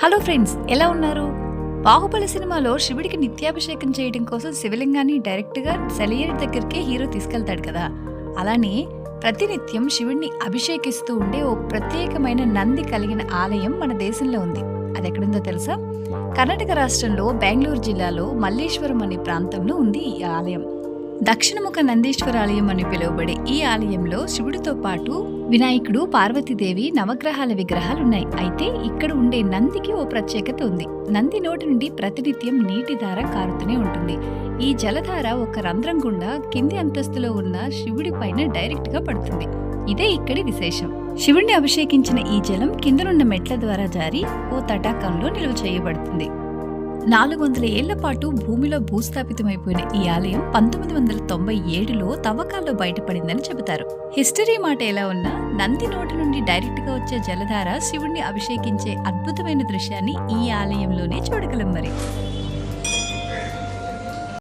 Hello friends, ఎలా ఉన్నారు? బాహుబలి సినిమాలో శివుడికి నిత్యాభిషేకం చేయడం కోసం శివలింగాన్ని డైరెక్ట్గా సెలయేరు దగ్గరికే హీరో తీసుకెళ్తాడు కదా. అలానే ప్రతినిత్యం శివుడిని అభిషేకిస్తూ ఉండే ఓ ప్రత్యేకమైన నంది కలిగిన ఆలయం మన దేశంలో ఉంది. అది ఎక్కడుందో తెలుసా? కర్ణాటక రాష్ట్రంలో బెంగళూరు జిల్లాలో మల్లేశ్వరం అనే ప్రాంతంలో ఉంది ఈ ఆలయం. దక్షిణముఖ నందీశ్వర ఆలయం అని పిలువబడే ఈ ఆలయంలో శివుడితో పాటు వినాయకుడు, పార్వతీదేవి, నవగ్రహాల విగ్రహాలున్నాయి. అయితే ఇక్కడ ఉండే నందికి ఓ ప్రత్యేకత ఉంది. నంది నోటి నుండి ప్రతినిత్యం నీటి ధార కారుతూనే ఉంటుంది. ఈ జలధార ఒక రంధ్రం గుండా కింది అంతస్తులో ఉన్న శివుడి పైన డైరెక్ట్ గా పడుతుంది. ఇదే ఇక్కడి విశేషం. శివుడిని అభిషేకించిన ఈ జలం కిందనున్న మెట్ల ద్వారా జారి ఓ తటాకంలో నిల్వ చేయబడుతుంది. 400 ఏళ్ల పాటు భూమిలో భూస్థాపితమైపోయిన ఈ ఆలయం 1997లో తవ్వకాల్లో బయటపడిందని చెబుతారు. హిస్టరీ మాట ఎలా ఉన్నా నంది నోటి నుండి డైరెక్ట్ గా వచ్చే జలధార శివుణ్ణి అభిషేకించే అద్భుతమైన దృశ్యాన్ని ఈ ఆలయంలోనే చూడగలం మరి.